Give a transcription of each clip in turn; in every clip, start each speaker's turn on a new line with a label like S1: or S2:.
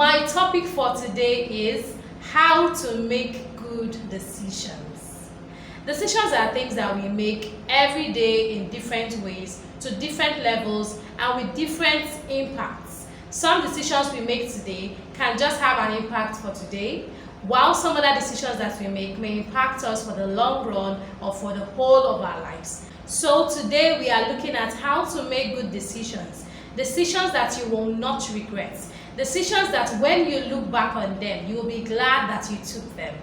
S1: My topic for today is how to make good decisions. Decisions are things that we make every day in different ways, to different levels, and with different impacts. Some decisions we make today can just have an impact for today, while some other decisions that we make may impact us for the long run or for the whole of our lives. So today we are looking at how to make good decisions. Decisions that you will not regret. Decisions that when you look back on them, you will be glad that you took them.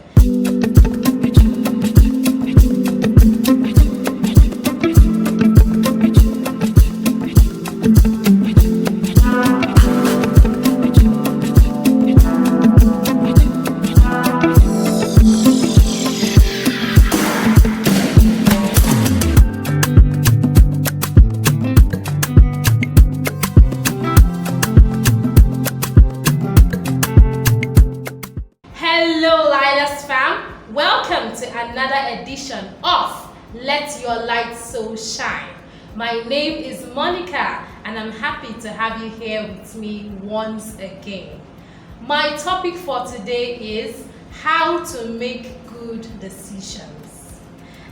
S1: Hello LYLSS Fam, welcome to another edition of Let Your Light So Shine. My name is Monica and I'm happy to have you here with me once again. My topic for today is how to make good decisions.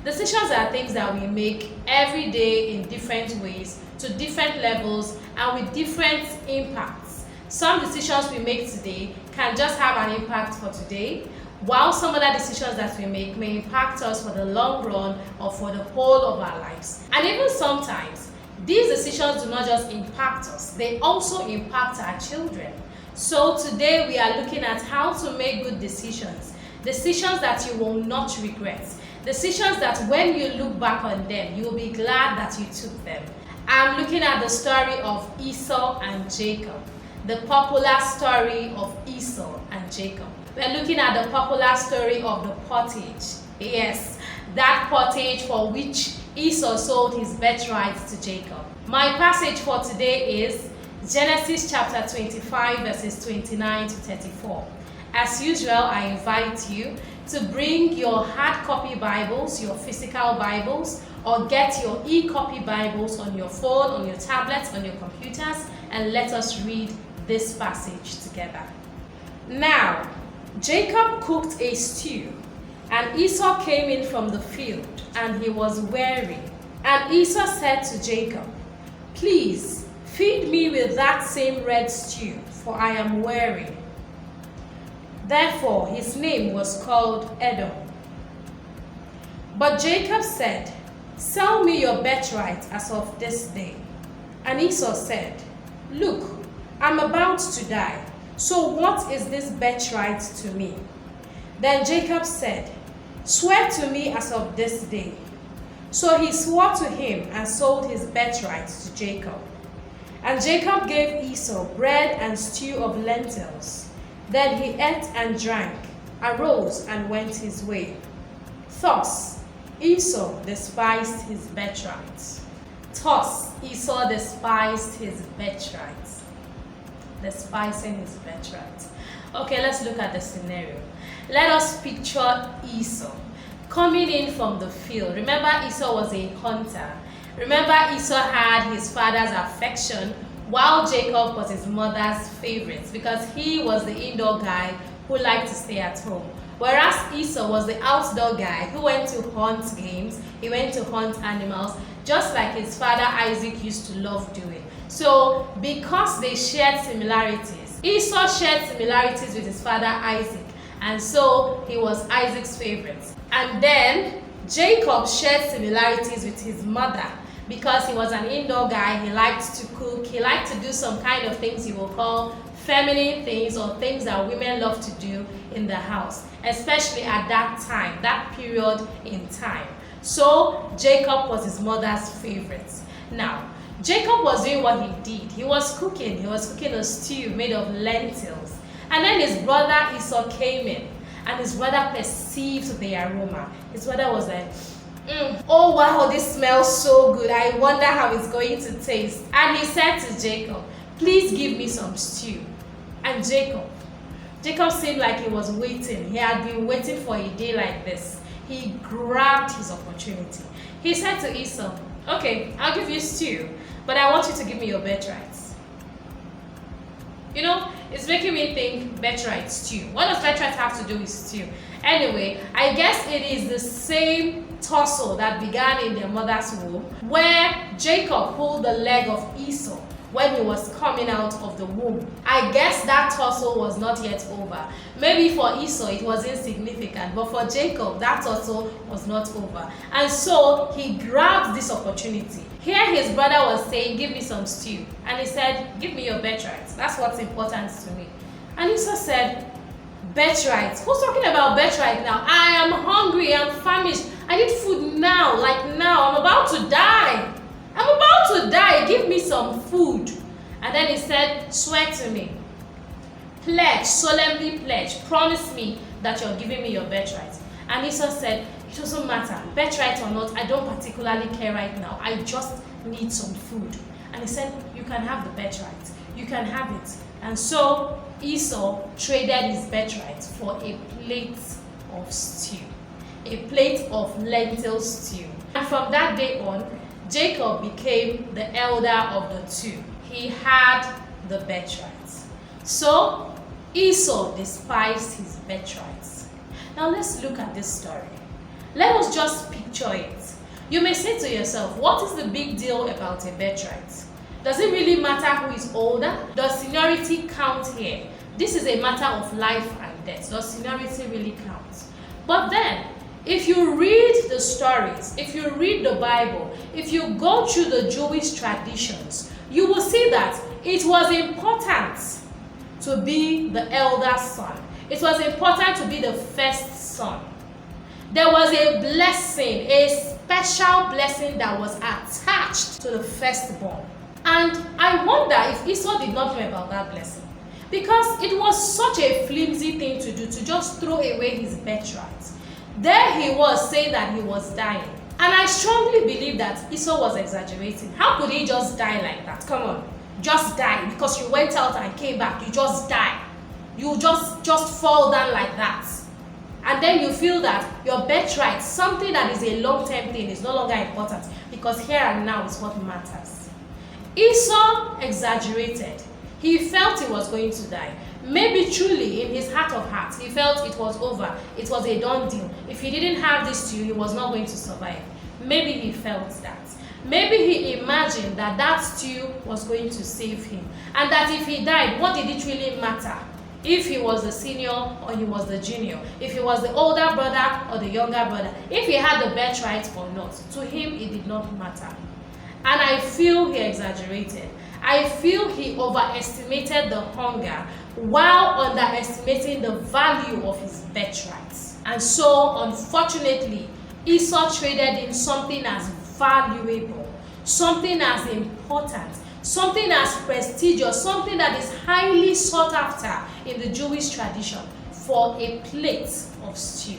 S1: Decisions are things that we make every day in different ways, to different levels, and with different impacts. Some decisions we make today can just have an impact for today, while some other decisions that we make may impact us for the long run or for the whole of our lives. And even sometimes, these decisions do not just impact us, they also impact our children. So today we are looking at how to make good decisions. Decisions that you will not regret. Decisions that when you look back on them, you will be glad that you took them. I'm looking at the story of Esau and Jacob. The popular story of Esau and Jacob. We're looking at the popular story of the pottage. Yes, that pottage for which Esau sold his birthright to Jacob. My passage for today is Genesis chapter 25 verses 29 to 34. As usual, I invite you to bring your hard copy Bibles, your physical Bibles, or get your e-copy Bibles on your phone, on your tablets, on your computers, and let us read this passage together. Now, Jacob cooked a stew, and Esau came in from the field, and he was weary. And Esau said to Jacob, "Please, feed me with that same red stew, for I am weary." Therefore, his name was called Edom. But Jacob said, "Sell me your birthright as of this day." And Esau said, "Look, I'm about to die, so what is this birthright to me?" Then Jacob said, "Swear to me as of this day." So he swore to him and sold his birthright to Jacob. And Jacob gave Esau bread and stew of lentils. Then he ate and drank, arose and went his way. Thus Esau despised his birthright. Thus Esau despised his birthright. Despising his birthright. Okay, let's look at the scenario. Let us picture Esau coming in from the field. Remember, Esau was a hunter. Remember, Esau had his father's affection, while Jacob was his mother's favorite because he was the indoor guy who liked to stay at home. Whereas Esau was the outdoor guy who went to hunt games, he went to hunt animals, just like his father Isaac used to love doing. So, because they shared similarities, Esau shared similarities with his father Isaac, and so he was Isaac's favorite. And then Jacob shared similarities with his mother because he was an indoor guy, he liked to cook, he liked to do some kind of things you will call feminine things or things that women love to do in the house, especially at that time, that period in time. So Jacob was his mother's favorite. Now, Jacob was doing what he did. He was cooking a stew made of lentils. And then his brother Esau came in, and his brother perceived the aroma. His brother was like, "Oh wow, this smells so good. I wonder how it's going to taste." And he said to Jacob, "Please give me some stew." And Jacob seemed like he was waiting. He had been waiting for a day like this. He grabbed his opportunity. He said to Esau, "Okay, I'll give you stew, but I want you to give me your birthright." You know, it's making me think birthright stew. What does birthright have to do with stew? Anyway, I guess it is the same tussle that began in their mother's womb, where Jacob pulled the leg of Esau when he was coming out of the womb. I guess that tussle was not yet over. Maybe for Esau it was insignificant, but for Jacob that tussle was not over. And so he grabbed this opportunity. Here his brother was saying, give me some stew. And he said, give me your birthright. That's what's important to me. And Esau said, birthright? Who's talking about birthright now? I am hungry, I'm famished. I need food now, like now. I'm about to die. I'm about to die. Give me some food. And then he said, swear to me. Pledge, solemnly pledge. Promise me that you're giving me your birthright. And Esau said, it doesn't matter, birthright or not, I don't particularly care right now. I just need some food. And he said, you can have the birthright. You can have it. And so Esau traded his birthright for a plate of stew. A plate of lentil stew. And from that day on, Jacob became the elder of the two. He had the birthright. So Esau despised his birthright. Now let's look at this story. Let us just picture it. You may say to yourself, what is the big deal about a birthright? Does it really matter who is older? Does seniority count here? This is a matter of life and death. Does seniority really count? But then, if you read the stories, if you read the Bible, if you go through the Jewish traditions, you will see that it was important to be the elder son. It was important to be the first son. There was a blessing, a special blessing that was attached to the firstborn. And I wonder if Esau did not know about that blessing. Because it was such a flimsy thing to do, to just throw away his birthright. There he was saying that he was dying. And I strongly believe that Esau was exaggerating. How could he just die like that? Come on, just die because you went out and came back. You just die. You just fall down like that. And then you feel that your birthright, something that is a long-term thing, is no longer important because here and now is what matters. Esau exaggerated. He felt he was going to die. Maybe truly in his heart of hearts, he felt it was over. It was a done deal. If he didn't have this stew, he was not going to survive. Maybe he felt that. Maybe he imagined that that stew was going to save him. And that if he died, what did it really matter? If he was the senior or he was the junior. If he was the older brother or the younger brother. If he had the birthright or not. To him, it did not matter. And I feel he exaggerated. I feel he overestimated the hunger while underestimating the value of his birthright. And so, unfortunately, Esau traded in something as valuable, something as important, something as prestigious, something that is highly sought after in the Jewish tradition for a plate of stew.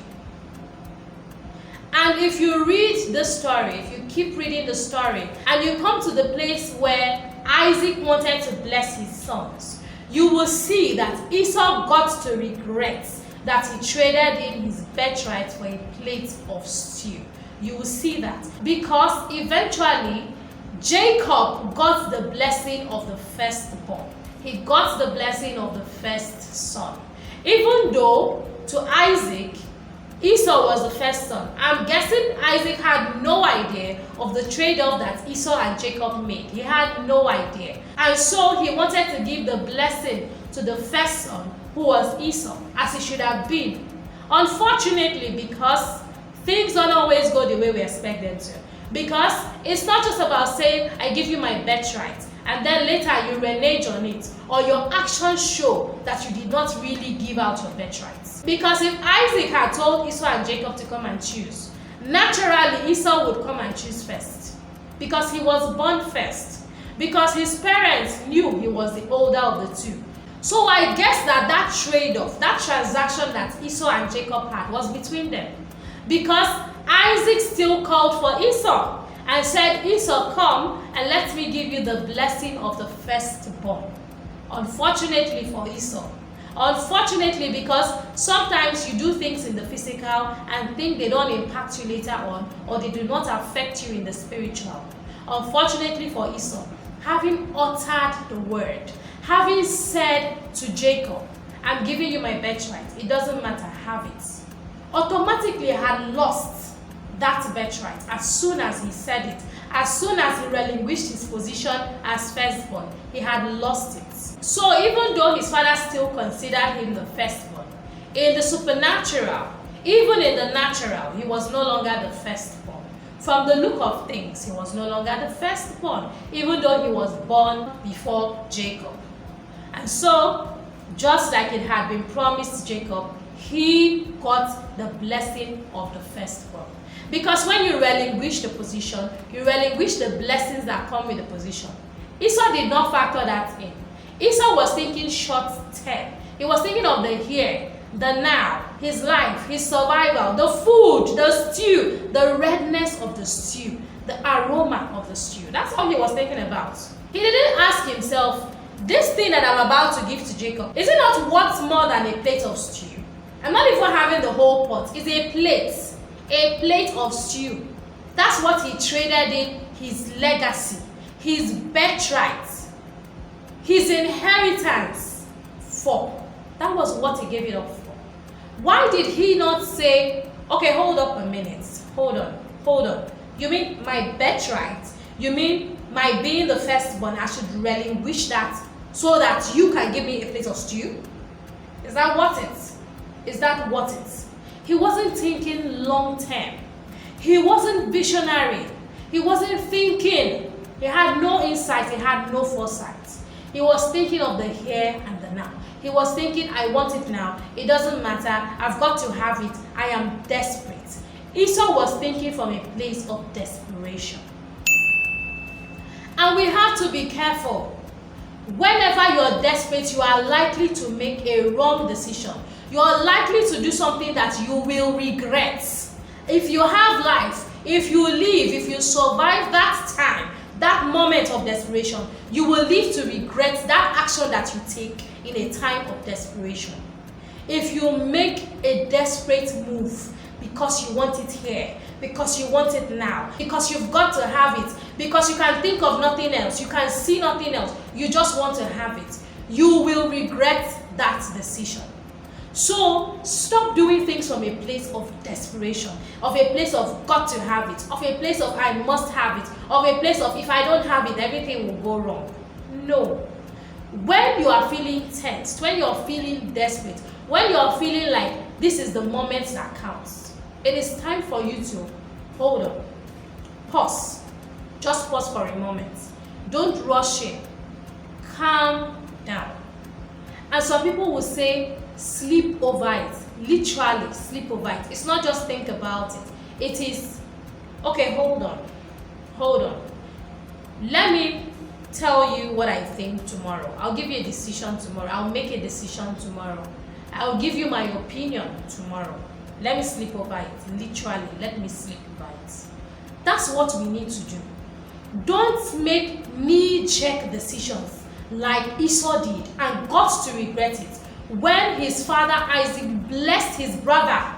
S1: And if you read the story, if you keep reading the story, and you come to the place where Isaac wanted to bless his sons, you will see that Esau got to regret that he traded in his birthright for a plate of stew. You will see that. Because eventually, Jacob got the blessing of the firstborn. He got the blessing of the first son. Even though to Isaac, Esau was the first son. I'm guessing Isaac had no idea of the trade-off that Esau and Jacob made. He had no idea. And so he wanted to give the blessing to the first son, who was Esau, as it should have been. Unfortunately, because things don't always go the way we expect them to. Because it's not just about saying, I give you my birthright, and then later you renege on it, or your actions show that you did not really give out your birthright. Because if Isaac had told Esau and Jacob to come and choose, naturally Esau would come and choose first. Because he was born first. Because his parents knew he was the older of the two. So I guess that trade-off, that transaction that Esau and Jacob had was between them. Because Isaac still called for Esau and said, Esau, come and let me give you the blessing of the firstborn. Unfortunately for Esau. Unfortunately, because sometimes you do things in the physical and think they don't impact you later on, or they do not affect you in the spiritual. Unfortunately for Esau, having uttered the word, having said to Jacob, I'm giving you my birthright, it doesn't matter, have it, automatically had lost that birthright as soon as he said it. As soon as he relinquished his position as firstborn, he had lost it. So even though his father still considered him the firstborn, in the supernatural, even in the natural, he was no longer the firstborn. From the look of things, he was no longer the firstborn, even though he was born before Jacob. And so, just like it had been promised Jacob, he got the blessing of the firstborn. Because when you relinquish the position, you relinquish the blessings that come with the position. Esau did not factor that in. Esau was thinking short term. He was thinking of the here, the now, his life, his survival, the food, the stew, the redness of the stew, the aroma of the stew. That's all he was thinking about. He didn't ask himself, this thing that I'm about to give to Jacob, is it not worth more than a plate of stew? I'm not even having the whole pot. It's a plate of stew. That's what he traded in his legacy, his birthright, his inheritance for. That was what he gave it up for. Why did he not say, okay, hold up a minute, hold on. You mean my birthright? You mean my being the firstborn, I should relinquish that so that you can give me a plate of stew? Is that worth it? Is that worth it? He wasn't thinking long term. He wasn't visionary. He wasn't thinking. He had no insight. He had no foresight. He was thinking of the here and the now. He was thinking, I want it now. It doesn't matter. I've got to have it. I am desperate. Esau was thinking from a place of desperation. And we have to be careful. Whenever you're desperate, you are likely to make a wrong decision. You are likely to do something that you will regret. If you have life, if you live, if you survive that time, that moment of desperation, you will live to regret that action that you take in a time of desperation. If you make a desperate move because you want it here, because you want it now, because you've got to have it, because you can think of nothing else, you can see nothing else, you just want to have it, you will regret that decision. So stop doing things from a place of desperation, of a place of got to have it, of a place of I must have it, of a place of if I don't have it, everything will go wrong. No. When you are feeling tense, when you are feeling desperate, when you are feeling like this is the moment that counts, it is time for you to hold on, pause, just pause for a moment. Don't rush in, calm down. And some people will say, sleep over it. Literally, sleep over it. It's not just think about it. It is, okay, hold on. Let me tell you what I think tomorrow. I'll give you a decision tomorrow. I'll make a decision tomorrow. I'll give you my opinion tomorrow. Let me sleep over it. Literally, let me sleep over it. That's what we need to do. Don't make knee-jerk decisions like Esau did and got to regret it when his father Isaac blessed his brother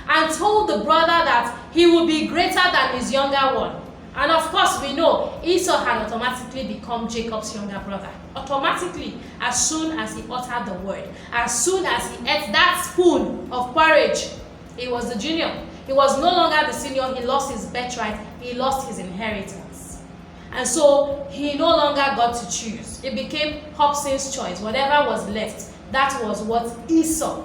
S1: and told the brother that he will be greater than his younger one. And of course we know Esau had automatically become Jacob's younger brother. Automatically, as soon as he uttered the word, as soon as he ate that spoon of porridge, he was the junior. He was no longer the senior. He lost his birthright. He lost his inheritance. And so he no longer got to choose. It became Hobson's choice. Whatever was left, that was what Esau,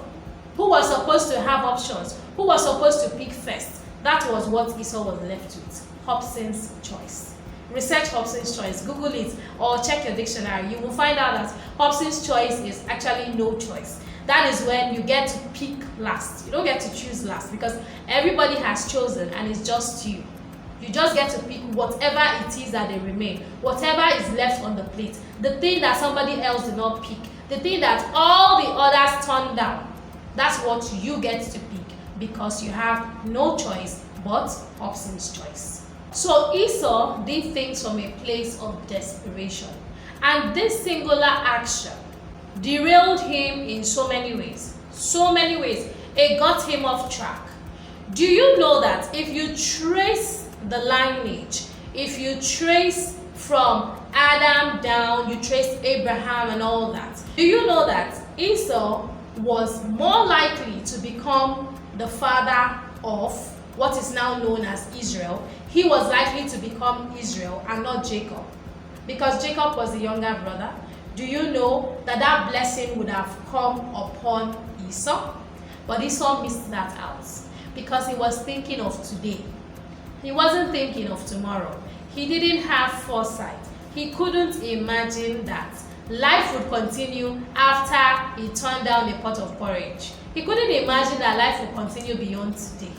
S1: who was supposed to have options, who was supposed to pick first, that was what Esau was left with. Hobson's choice. Research Hobson's choice, Google it, or check your dictionary. You will find out that Hobson's choice is actually no choice. That is when you get to pick last. You don't get to choose last because everybody has chosen and it's just you. You just get to pick whatever it is that they remain, whatever is left on the plate, the thing that somebody else did not pick, the thing that all the others turned down. That's what you get to pick because you have no choice but Hobson's choice. So Esau did things from a place of desperation, and this singular action derailed him in so many ways. So many ways. It got him off track. Do you know that if you trace the lineage, if you trace from Adam down, you trace Abraham and all that. Do you know that Esau was more likely to become the father of what is now known as Israel? He was likely to become Israel and not Jacob, because Jacob was the younger brother. Do you know that that blessing would have come upon Esau? But Esau missed that out because he was thinking of today. He wasn't thinking of tomorrow. He didn't have foresight. He couldn't imagine that life would continue after he turned down a pot of porridge. He couldn't imagine that life would continue beyond today.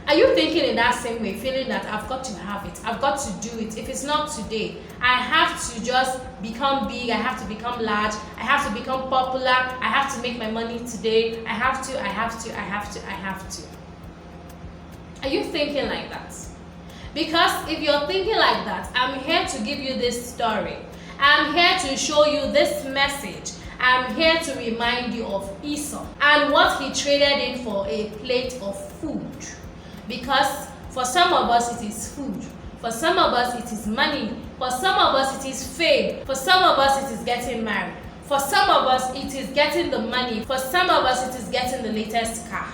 S1: Are you thinking in that same way, feeling that I've got to have it, I've got to do it? If it's not today, I have to just become big, I have to become large, I have to become popular, I have to make my money today, I have to. Are you thinking like that? Because if you're thinking like that, I'm here to give you this story. I'm here to show you this message. I'm here to remind you of Esau and what he traded in for a plate of food. Because for some of us it is food, for some of us it is money, for some of us it is fame, for some of us it is getting married, for some of us it is getting the money, for some of us it is getting the latest car.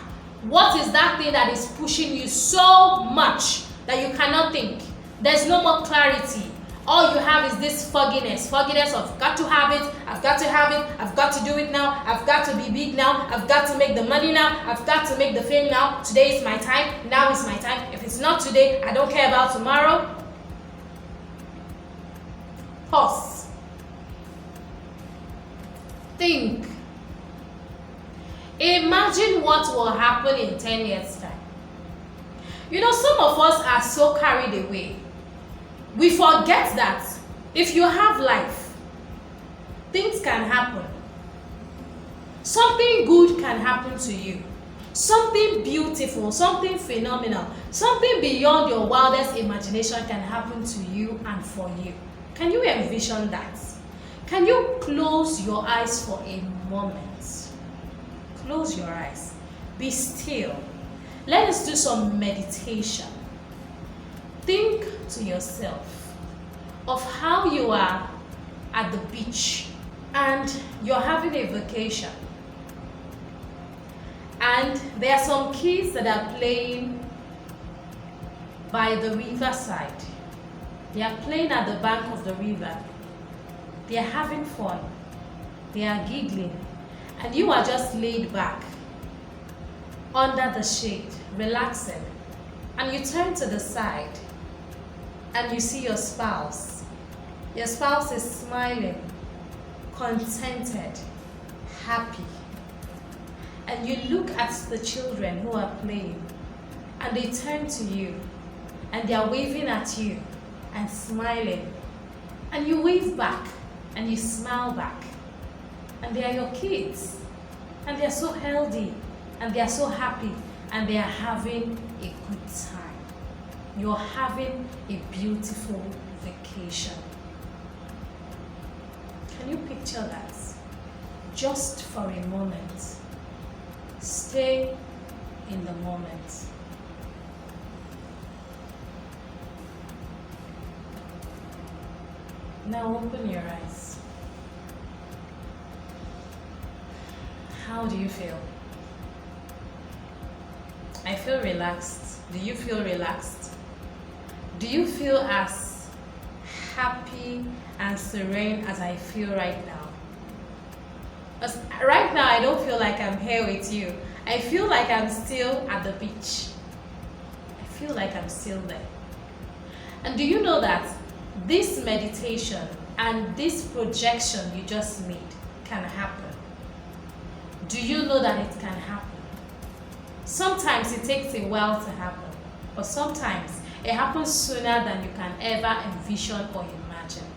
S1: What is that thing that is pushing you so much that you cannot think? There's no more clarity. All you have is this fogginess of I've got to have it, I've got to have it, I've got to do it now, I've got to be big now, I've got to make the money now, I've got to make the fame now, today is my time, now is my time. If it's not today, I don't care about tomorrow. Pause. Think. Imagine what will happen in 10 years' time. You know, some of us are so carried away. We forget that if you have life, things can happen. Something good can happen to you. Something beautiful, something phenomenal, something beyond your wildest imagination can happen to you and for you. Can you envision that? Can you close your eyes for a moment? Close your eyes. Be still. Let us do some meditation. Think to yourself of how you are at the beach and you're having a vacation. And there are some kids that are playing by the riverside. They are playing at the bank of the river. They are having fun. They are giggling. And you are just laid back under the shade, relaxing. And you turn to the side and you see your spouse. Your spouse is smiling, contented, happy. And you look at the children who are playing and they turn to you and they are waving at you and smiling. And you wave back and you smile back. And they are your kids. And they are so healthy and they are so happy and they are having a good time. You're having a beautiful vacation. Can you picture that? Just for a moment. Stay in the moment. Now open your eyes. How do you feel? I feel relaxed. Do you feel relaxed? Do you feel as happy and serene as I feel right now? Because right now I don't feel like I'm here with you. I feel like I'm still at the beach. I feel like I'm still there. And do you know that this meditation and this projection you just made can happen? Do you know that it can happen? Sometimes it takes a while to happen, but sometimes it happens sooner than you can ever envision or imagine.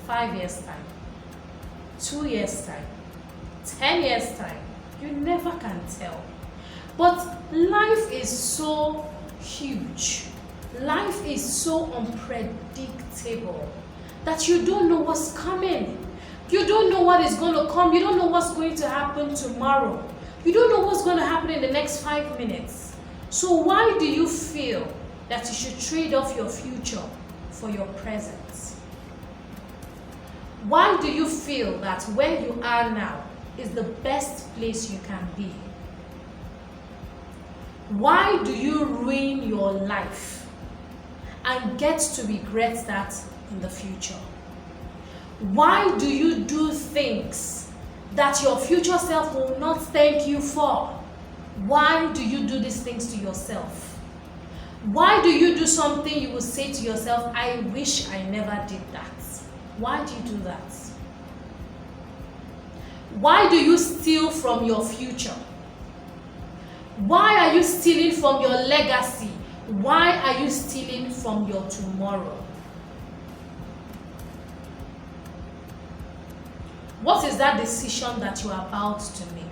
S1: 5 years time, 2 years time, 10 years time, you never can tell. But life is so huge. Life is so unpredictable that you don't know what's coming. You don't know what is going to come. You don't know what's going to happen tomorrow. You don't know what's going to happen in the next 5 minutes. So why do you feel that you should trade off your future for your present? Why do you feel that where you are now is the best place you can be? Why do you ruin your life and get to regret that in the future? Why do you do things that your future self will not thank you for? Why do you do these things to yourself? Why do you do something you will say to yourself, I wish I never did that? Why do you do that? Why do you steal from your future? Why are you stealing from your legacy? Why are you stealing from your tomorrow? What is that decision that you are about to make?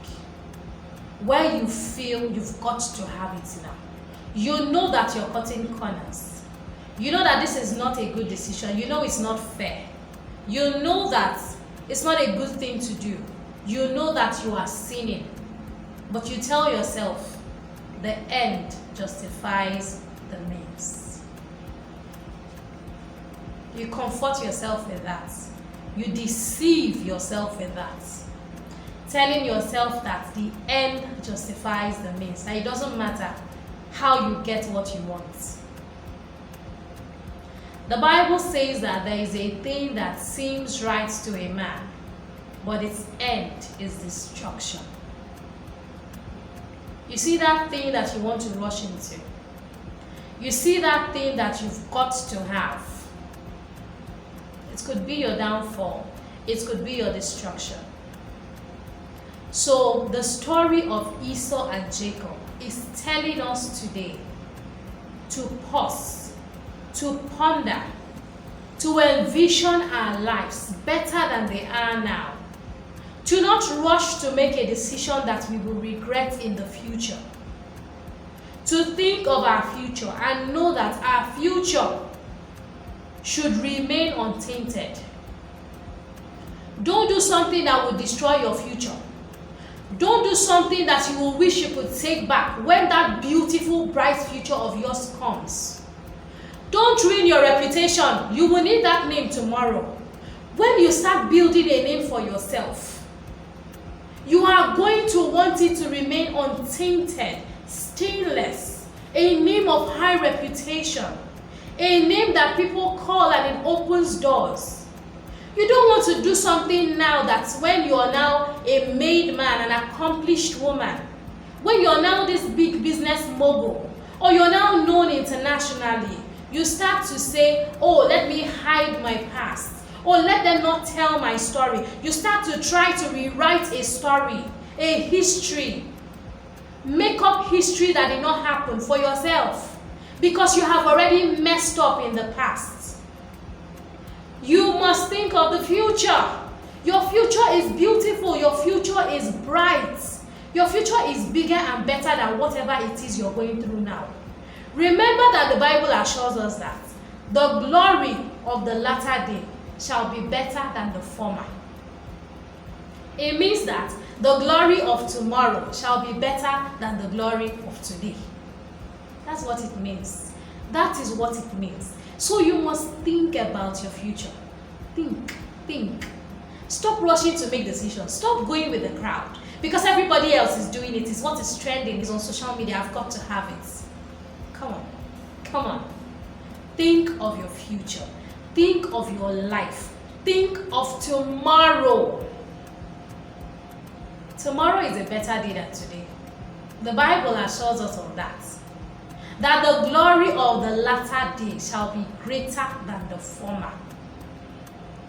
S1: Where you feel you've got to have it now. You know that you're cutting corners. You know that this is not a good decision. You know it's not fair. You know that it's not a good thing to do. You know that you are sinning. But you tell yourself, the end justifies the means. You comfort yourself with that. You deceive yourself with that. Telling yourself that the end justifies the means. That it doesn't matter how you get what you want. The Bible says that there is a thing that seems right to a man, but its end is destruction. You see that thing that you want to rush into. You see that thing that you've got to have. It could be your downfall. It could be your destruction. So the story of Esau and Jacob is telling us today to pause, to ponder, to envision our lives better than they are now. To not rush to make a decision that we will regret in the future. To think of our future and know that our future should remain untainted. Don't do something that will destroy your future. Don't do something that you will wish you could take back when that beautiful, bright future of yours comes. Don't ruin your reputation. You will need that name tomorrow. When you start building a name for yourself, you are going to want it to remain untainted, stainless, a name of high reputation, a name that people call and it opens doors. You don't want to do something now that's when you are now a made man, an accomplished woman, when you're now this big business mogul, or you're now known internationally. You start to say, oh, let me hide my past. Or let them not tell my story. You start to try to rewrite a story, a history. Make up history that did not happen for yourself because you have already messed up in the past. You must think of the future. Your future is beautiful. Your future is bright. Your future is bigger and better than whatever it is you're going through now. Remember that the Bible assures us that the glory of the latter day shall be better than the former. It means that the glory of tomorrow shall be better than the glory of today. That's what it means. That is what it means. So you must think about your future. Think. Stop rushing to make decisions. Stop going with the crowd. Because everybody else is doing it. It's what is trending. It's on social media. I've got to have it. Come on. Think of your future. Think of your life. Think of tomorrow. Tomorrow is a better day than today. The Bible assures us of that. That the glory of the latter day shall be greater than the former.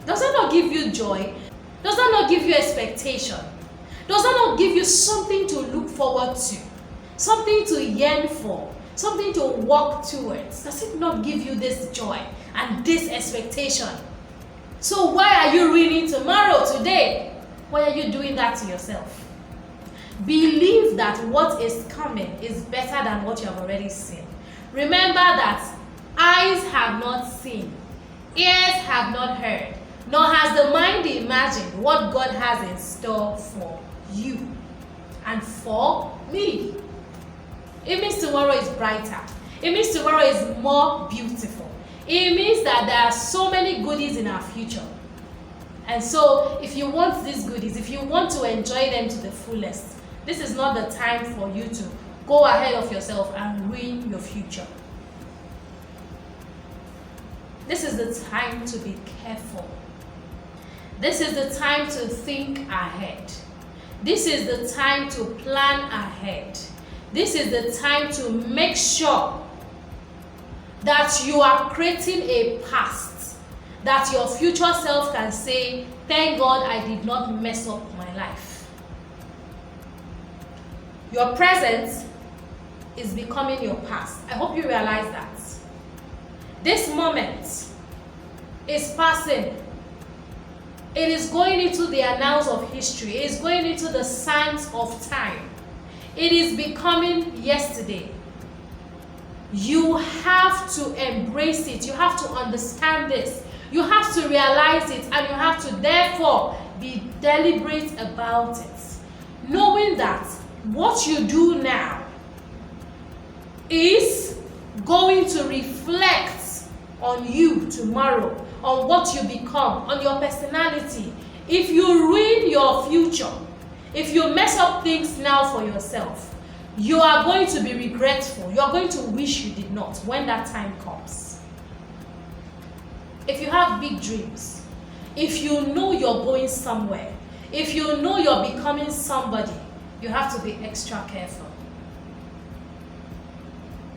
S1: Does that not give you joy? Does that not give you expectation? Does that not give you something to look forward to? Something to yearn for? Something to walk towards? Does it not give you this joy and this expectation? So why are you ruining tomorrow today? Why are you doing that to yourself? Believe that what is coming is better than what you have already seen. Remember that eyes have not seen, ears have not heard, nor has the mind imagined what God has in store for you and for me. It means tomorrow is brighter. It means tomorrow is more beautiful. It means that there are so many goodies in our future. And so if you want these goodies, if you want to enjoy them to the fullest, this is not the time for you to go ahead of yourself and ruin your future. This is the time to be careful. This is the time to think ahead. This is the time to plan ahead. This is the time to make sure that you are creating a past that your future self can say, thank God I did not mess up my life. Your present is becoming your past. I hope you realize that. This moment is passing. It is going into the annals of history. It is going into the sands of time. It is becoming yesterday. You have to embrace it. You have to understand this. You have to realize it, and you have to therefore be deliberate about it. Knowing that what you do now is going to reflect on you tomorrow, on what you become, on your personality. If you ruin your future, if you mess up things now for yourself, you are going to be regretful. You are going to wish you did not when that time comes. If you have big dreams, if you know you're going somewhere, if you know you're becoming somebody, you have to be extra careful.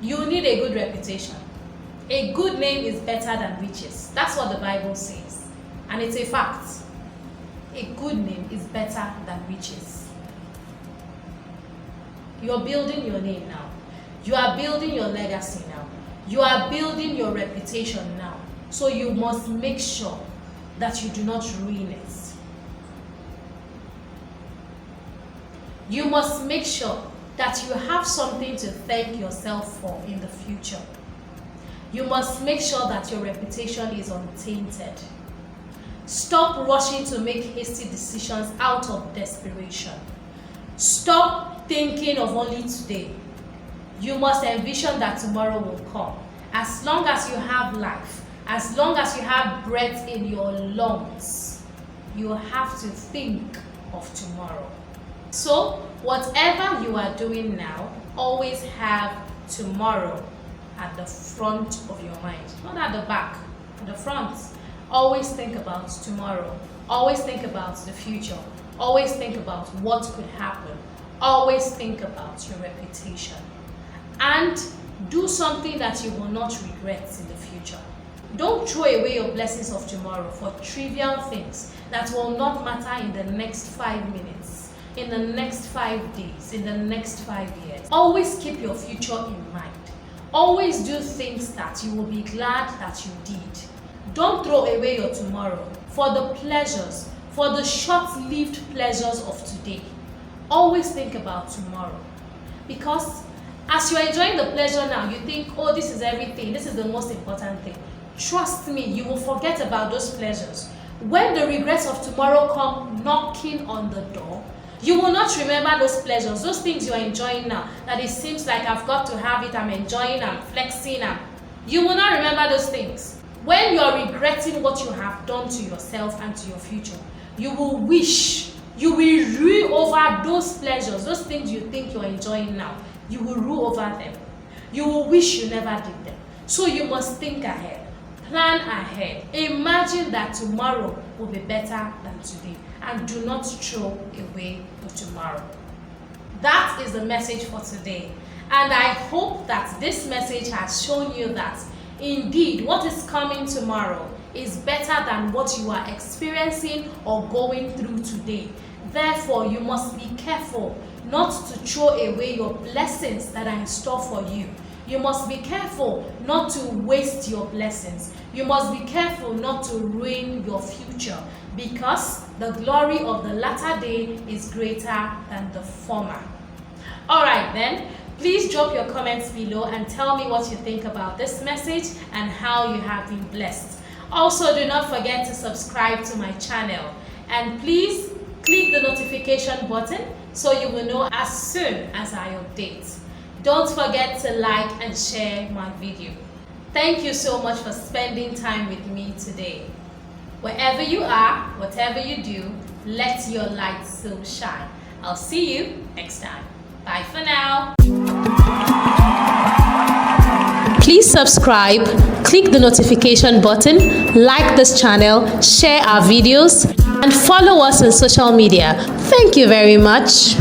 S1: You need a good reputation. A good name is better than riches. That's what the Bible says. And it's a fact. A good name is better than riches. You're building your name now. You are building your legacy now. You are building your reputation now. So you must make sure that you do not ruin it. You must make sure that you have something to thank yourself for in the future. You must make sure that your reputation is untainted. Stop rushing to make hasty decisions out of desperation. Stop thinking of only today. You must envision that tomorrow will come. As long as you have life, as long as you have breath in your lungs, you have to think of tomorrow. So, whatever you are doing now, always have tomorrow at the front of your mind, not at the back, at the front. Always think about tomorrow. Always think about the future. Always think about what could happen. Always think about your reputation. And do something that you will not regret in the future. Don't throw away your blessings of tomorrow for trivial things that will not matter in the next 5 minutes, in the next 5 days, in the next 5 years. Always keep your future in mind. Always do things that you will be glad that you did. Don't throw away your tomorrow for the pleasures, for the short-lived pleasures of today. Always think about tomorrow. Because as you're enjoying the pleasure now, you think, oh, this is everything, this is the most important thing. Trust me, you will forget about those pleasures. When the regrets of tomorrow come knocking on the door, you will not remember those pleasures, those things you are enjoying now, that it seems like I've got to have it, I'm enjoying, I'm flexing, you will not remember those things. When you are regretting what you have done to yourself and to your future, you will wish, you will rue over those pleasures, those things you think you're enjoying now. You will rue over them. You will wish you never did them. So you must think ahead. Plan ahead. Imagine that tomorrow will be better than today. And do not throw away your tomorrow. That is the message for today. And I hope that this message has shown you that indeed what is coming tomorrow is better than what you are experiencing or going through today. Therefore, you must be careful not to throw away your blessings that are in store for you. You must be careful not to waste your blessings. You must be careful not to ruin your future, because the glory of the latter day is greater than the former. Alright then, please drop your comments below and tell me what you think about this message and how you have been blessed. Also, do not forget to subscribe to my channel, and please click the notification button so you will know as soon as I update. Don't forget to like and share my video. Thank you so much for spending time with me today. Wherever you are, whatever you do, let your light so shine. I'll see you next time. Bye for now. Please subscribe, click the notification button, like this channel, share our videos, and follow us on social media. Thank you very much.